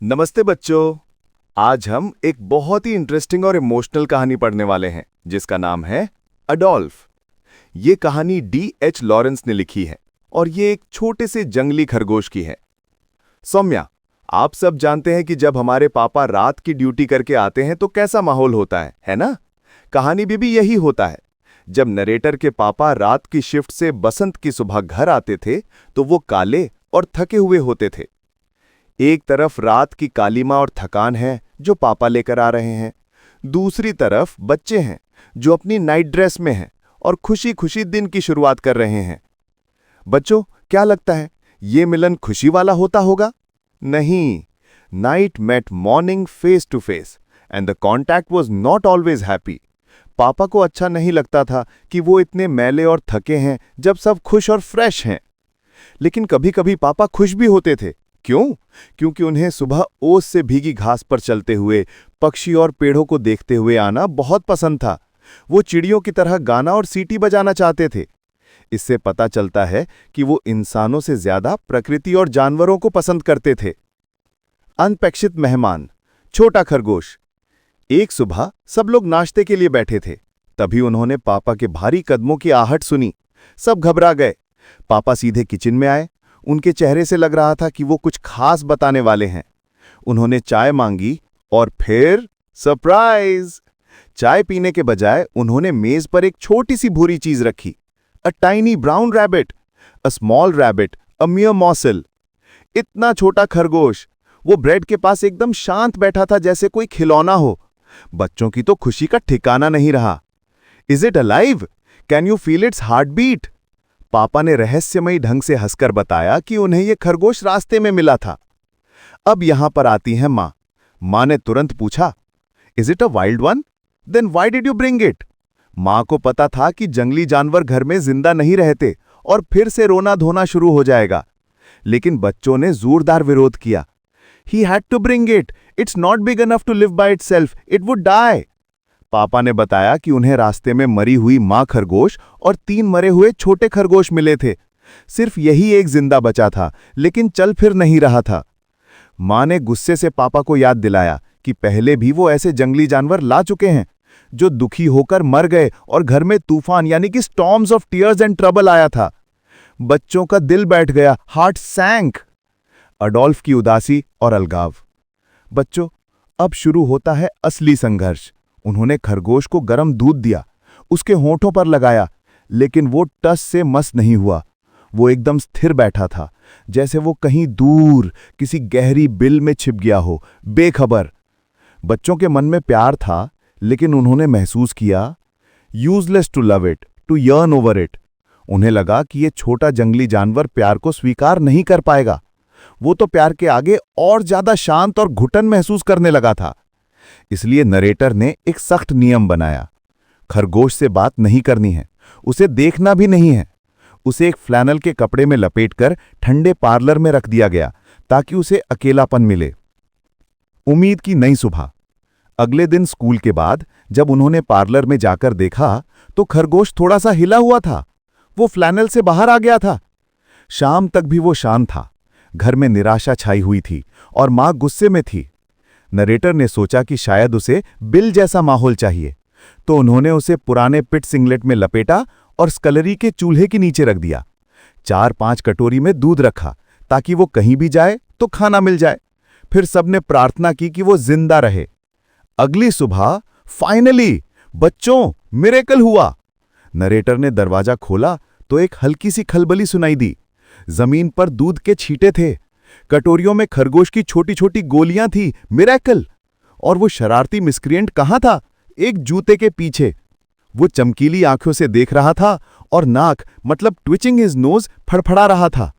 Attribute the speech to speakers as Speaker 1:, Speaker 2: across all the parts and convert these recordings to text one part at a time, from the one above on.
Speaker 1: नमस्ते बच्चों। आज हम एक बहुत ही इंटरेस्टिंग और इमोशनल कहानी पढ़ने वाले हैं जिसका नाम है अडोल्फ। ये कहानी D.H. लॉरेंस ने लिखी है और ये एक छोटे से जंगली खरगोश की है। सौम्या, आप सब जानते हैं कि जब हमारे पापा रात की ड्यूटी करके आते हैं तो कैसा माहौल होता है ना? कहानी में भी यही होता है। जब नरेटर के पापा रात की शिफ्ट से बसंत की सुबह घर आते थे तो वो काले और थके हुए होते थे। एक तरफ रात की कालीमा और थकान है जो पापा लेकर आ रहे हैं, दूसरी तरफ बच्चे हैं जो अपनी नाइट ड्रेस में हैं और खुशी खुशी दिन की शुरुआत कर रहे हैं। बच्चों, क्या लगता है ये मिलन खुशी वाला होता होगा? नहीं। Night met morning face to face and the contact was not always happy. पापा को अच्छा नहीं लगता था कि वो इतने मैले और थके हैं जब सब खुश और फ्रेश हैं। लेकिन कभी कभी पापा खुश भी होते थे। क्यों? क्योंकि उन्हें सुबह ओस से भीगी घास पर चलते हुए पक्षी और पेड़ों को देखते हुए आना बहुत पसंद था। वो चिड़ियों की तरह गाना और सीटी बजाना चाहते थे। इससे पता चलता है कि वो इंसानों से ज्यादा प्रकृति और जानवरों को पसंद करते थे। अनपेक्षित मेहमान, छोटा खरगोश। एक सुबह सब लोग नाश्ते के लिए बैठे थे। तभी उन्होंने पापा के भारी कदमों की आहट सुनी। सब घबरा गए। पापा सीधे किचन में आए। उनके चेहरे से लग रहा था कि वो कुछ खास बताने वाले हैं। उन्होंने चाय मांगी और फिर सरप्राइज! चाय पीने के बजाय उन्होंने मेज पर एक छोटी सी भूरी चीज रखी। A tiny brown rabbit, a small rabbit, a mere morsel. इतना छोटा खरगोश, वो ब्रेड के पास एकदम शांत बैठा था जैसे कोई खिलौना हो। बच्चों की तो खुशी का ठिकाना नहीं रहा। Is it alive? Can you feel its heart beat? पापा ने रहस्यमयी ढंग से हंसकर बताया कि उन्हें यह खरगोश रास्ते में मिला था। अब यहां पर आती है मां। मां ने तुरंत पूछा, is it a wild one? Then why did you bring it? मां को पता था कि जंगली जानवर घर में जिंदा नहीं रहते और फिर से रोना धोना शुरू हो जाएगा। लेकिन बच्चों ने जोरदार विरोध किया। He had to bring it. It's not big enough to live by itself. It would die. पापा ने बताया कि उन्हें रास्ते में मरी हुई मां खरगोश और 3 मरे हुए छोटे खरगोश मिले थे। सिर्फ यही एक जिंदा बचा था, लेकिन चल फिर नहीं रहा था। मां ने गुस्से से पापा को याद दिलाया कि पहले भी वो ऐसे जंगली जानवर ला चुके हैं जो दुखी होकर मर गए और घर में तूफान यानी कि storms of tears and trouble आया था। बच्चों का दिल बैठ गया, हार्ट सैंक। अडोल्फ की उदासी और अलगाव। बच्चों, अब शुरू होता है असली संघर्ष। उन्होंने खरगोश को गर्म दूध दिया, उसके होंठों पर लगाया, लेकिन वो टस से मस नहीं हुआ। वो एकदम स्थिर बैठा था, जैसे वो कहीं दूर किसी गहरी बिल में छिप गया हो, बेखबर। बच्चों के मन में प्यार था, लेकिन उन्होंने महसूस किया useless to love it, to yearn over it. उन्हें लगा कि ये छोटा जंगली जानवर प्यार को स्वीकार नहीं कर पाएगा। वो तो प्यार के आगे और ज्यादा शांत और घुटन महसूस करने लगा था। इसलिए नरेटर ने एक सख्त नियम बनाया। खरगोश से बात नहीं करनी है, उसे देखना भी नहीं है। उसे एक फ्लैनल के कपड़े में लपेटकर ठंडे पार्लर में रख दिया गया ताकि उसे अकेलापन मिले। उम्मीद की नई सुबह। अगले दिन स्कूल के बाद जब उन्होंने पार्लर में जाकर देखा तो खरगोश थोड़ा सा हिला हुआ था। वो फ्लैनल से बाहर आ गया था। शाम तक भी वो शांत था। घर में निराशा छाई हुई थी और मां गुस्से में थी। नरेटर ने सोचा कि शायद उसे बिल जैसा माहौल चाहिए, तो उन्होंने उसे पुराने पिट सिंगलेट में लपेटा और स्कलरी के चूल्हे के नीचे रख दिया। 4-5 कटोरी में दूध रखा ताकि वो कहीं भी जाए तो खाना मिल जाए। फिर सबने प्रार्थना की कि वो जिंदा रहे। अगली सुबह फाइनली बच्चों, मिरेकल हुआ। नरेटर ने दरवाजा खोला तो एक हल्की सी खलबली सुनाई दी। जमीन पर दूध के छींटे थे। कटोरियों में खरगोश की छोटी छोटी गोलियां थी। मिरेकल! और वो शरारती मिस्क्रिएंट कहां था? एक जूते के पीछे। वो चमकीली आंखों से देख रहा था और नाक मतलब ट्विचिंग हिज नोज फड़फड़ा रहा था।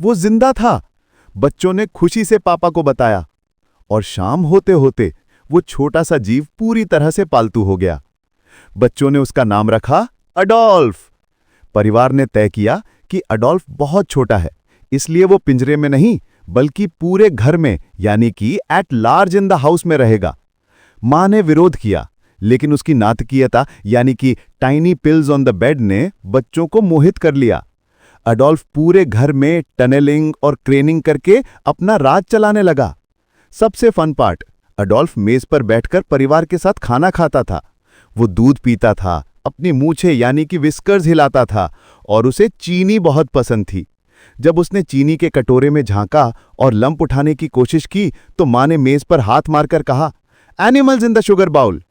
Speaker 1: वो जिंदा था। बच्चों ने खुशी से पापा को बताया और शाम होते होते वो छोटा सा जीव पूरी तरह से पालतू हो गया। बच्चों ने उसका नाम रखा अडोल्फ। परिवार ने तय किया कि अडोल्फ बहुत छोटा है, इसलिए वो पिंजरे में नहीं बल्कि पूरे घर में यानी कि at large in the house में रहेगा। मां ने विरोध किया, लेकिन उसकी नाटकीयता यानी कि tiny pills on the bed ने बच्चों को मोहित कर लिया। अडोल्फ पूरे घर में टनलिंग और क्रेनिंग करके अपना राज चलाने लगा।
Speaker 2: सबसे फन पार्ट, अडोल्फ मेज पर बैठकर परिवार के साथ खाना खाता था। वो दूध पीता था, अपनी मूछें यानी कि विस्कर्स हिलाता था और उसे चीनी बहुत पसंद थी। जब उसने चीनी के कटोरे में झांका और लंप उठाने की कोशिश की तो माँ ने मेज पर हाथ मारकर कहा, animals in the sugar bowl.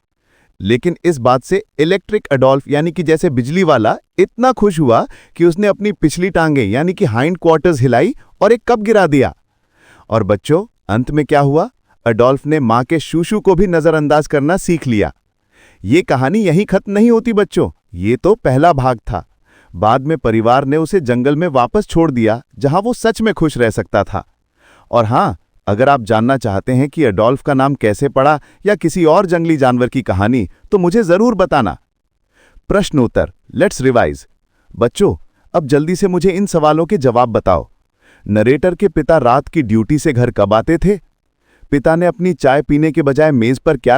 Speaker 2: लेकिन इस बात से इलेक्ट्रिक अडोल्फ यानी कि जैसे बिजली वाला इतना खुश हुआ कि उसने अपनी पिछली टांगें यानी कि हाइंड क्वार्टर्स हिलाई और एक कप गिरा दिया। और बच्चों, अंत में क्या हुआ? अडोल्फ ने माँ के शूशू को भी नजरअंदाज करना सीख लिया। ये कहानी यहीं खत्म नहीं होती बच्चों, ये तो पहला भाग था। बाद में परिवार ने उसे जंगल में वापस छोड़ दिया जहां वो सच में खुश रह सकता था। और हाँ, अगर आप जानना चाहते हैं कि अडोल्फ का नाम कैसे पड़ा या किसी और जंगली जानवर की कहानी, तो मुझे जरूर बताना। प्रश्न उत्तर, लेट्स रिवाइज। बच्चों, अब जल्दी से मुझे इन सवालों के जवाब बताओ। नरेटर के पिता रात की ड्यूटी से घर कब आते थे? पिता ने अपनी चाय पीने के बजाय मेज पर क्या